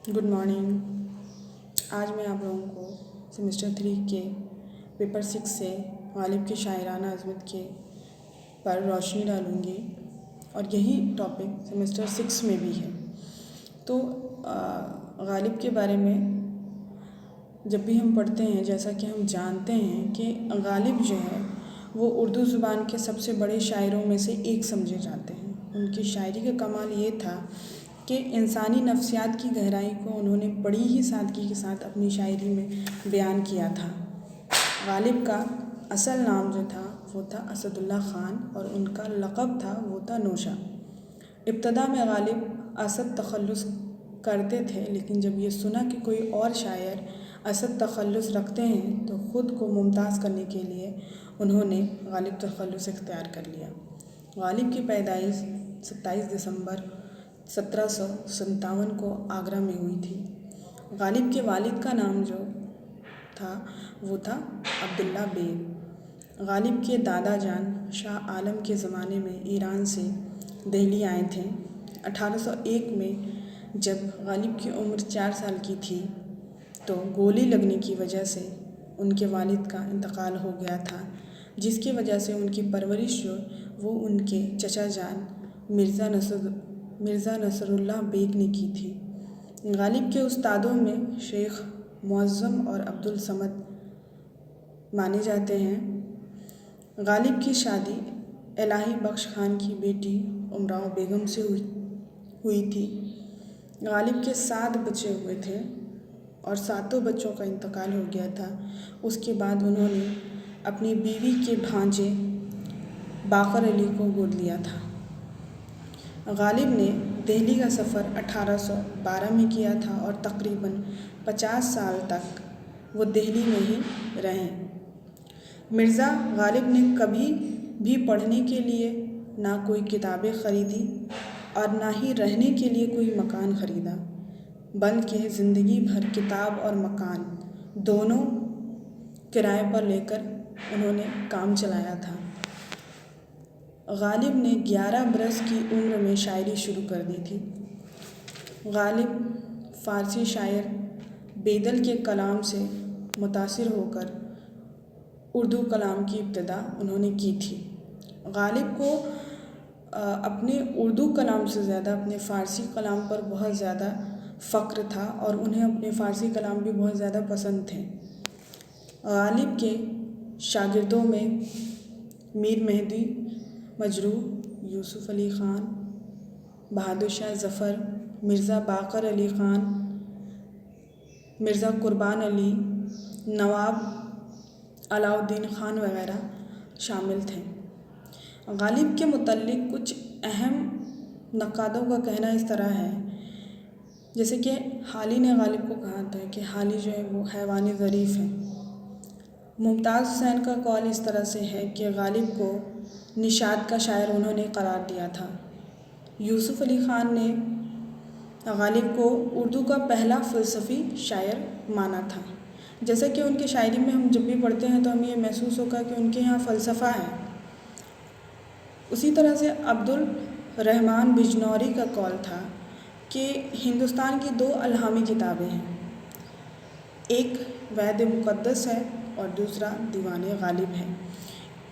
Good morning. आज मैं आप लोगों को सेमेस्टर 3 के पेपर 6 से गालिब की शायराना अज़मत के पर रोशनी डालूँगी और यही टॉपिक सेमेस्टर 6 में भी है। तो गालिब के बारे में जब भी हम पढ़ते हैं, जैसा कि हम जानते हैं कि गालिब जो है वो उर्दू ज़ुबान के सबसे बड़े शायरों में से एक समझे जाते हैं। उनकी शायरी का कमाल ये था कि इंसानी नफ्सियात की गहराई को उन्होंने बड़ी ही सादगी के साथ अपनी शायरी में बयान किया था। गालिब का असल नाम जो था वो था असदुल्ला ख़ान और उनका लक़ब था वो था नौशा। इब्तदा में गालिब असद तखल्लुस करते थे, लेकिन जब ये सुना कि कोई और शायर असद तखल्लुस रखते हैं तो ख़ुद को मुमताज़ करने के लिए उन्होंने गालिब तखल्लुस इख्तियार कर लिया। गालिब की पैदाइश 27 दिसंबर 1757 को आगरा में हुई थी। गालिब के वालिद का नाम जो था वो था अब्दुल्ला बेग। गालिब के दादा जान शाह आलम के ज़माने में ईरान से दिल्ली आए थे। 1801 में जब गालिब की उम्र 4 साल की थी तो गोली लगने की वजह से उनके वालिद का इंतकाल हो गया था, जिसकी वजह से उनकी परवरिश जो वो उनके चचा जान मिर्ज़ा नसरुल्लाह बेग ने की थी। गालिब के उस्तादों में शेख मुअज़्ज़म और अब्दुल समद माने जाते हैं। गालिब की शादी इलाही बख्श खान की बेटी उमराव बेगम से हुई थी। गालिब के 7 बच्चे हुए थे और 7 बच्चों का इंतकाल हो गया था। उसके बाद उन्होंने अपनी बीवी के भांजे बाकर अली को गोद लिया था। गालिब ने दिल्ली का सफ़र 1812 में किया था और तकरीबन 50 साल तक वो दिल्ली में ही रहे। मिर्ज़ा गालिब ने कभी भी पढ़ने के लिए ना कोई किताबें ख़रीदी और ना ही रहने के लिए कोई मकान ख़रीदा, बल्कि ज़िंदगी भर किताब और मकान दोनों किराए पर लेकर उन्होंने काम चलाया था। गालिब ने 11 बरस की उम्र में शायरी शुरू कर दी थी। गालिब फ़ारसी शायर बेदल के कलाम से मुतासिर होकर उर्दू कलाम की इब्तिदा उन्होंने की थी। गालिब को अपने उर्दू कलाम से ज़्यादा अपने फ़ारसी कलाम पर बहुत ज़्यादा फ़ख्र था और उन्हें अपने फ़ारसी कलाम भी बहुत ज़्यादा पसंद थे। गालिब के शागिर्दों में मीर मेहदी मजरूह, यूसुफ़ अली ख़ान, बहादुर शाह ज़फ़र, मिर्ज़ा बाकर अली ख़ान, मिर्ज़ा कुर्बान अली, नवाब अलाउद्दीन ख़ान वगैरह शामिल थे। गालिब के मुतल्लिक़ कुछ अहम नक़ादों का कहना इस तरह है, जैसे कि हाली ने गालिब को कहा था कि हाली जो है वो हैवानी ज़रीफ़ है। मुमताज़ हुसैन का कौल इस तरह से है कि गालिब को निशात का शायर उन्होंने करार दिया था। यूसुफ़ अली ख़ान ने गालिब को उर्दू का पहला फ़लसफ़ी शायर माना था। जैसा कि उनकी शायरी में हम जब भी पढ़ते हैं तो हमें ये महसूस होगा कि उनके यहाँ फ़लसफ़ा है। उसी तरह से अब्दुल रहमान बिजनौरी का कौल था कि हिंदुस्तान की 2 अलहामी किताबें हैं, एक वैद मुक़द्दस है और दूसरा दीवाने गालिब है।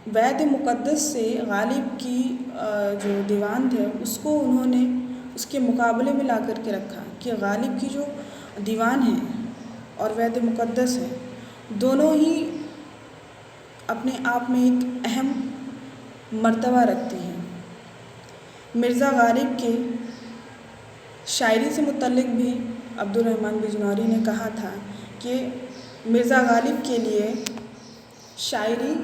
वैद मुक़द्दस से गालिब की जो दीवान थे उसको उन्होंने उसके मुकाबले में ला कर के रखा कि गालिब की जो दीवान है और वैद मुक़द्दस है, दोनों ही अपने आप में एक अहम मर्तबा रखती हैं। मिर्ज़ा गालिब के शायरी से मुतल्लिक़ भी अब्दुल रहमान बिजनौरी ने कहा था कि मिर्ज़ा गालिब के लिए शायरी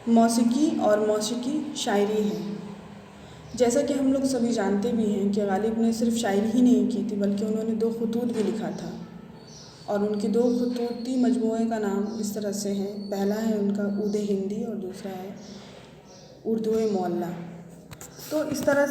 मौसीकी और मौसीकी शायरी है। जैसा कि हम लोग सभी जानते भी हैं कि गालिब ने सिर्फ़ शायरी ही नहीं की थी, बल्कि उन्होंने 2 ख़ुतूत भी लिखा था और उनकी 2 ख़ुतूती मजमूए का नाम इस तरह से है। पहला है उनका ऊद हिंदी और दूसरा है उर्दू मौला। तो इस तरह से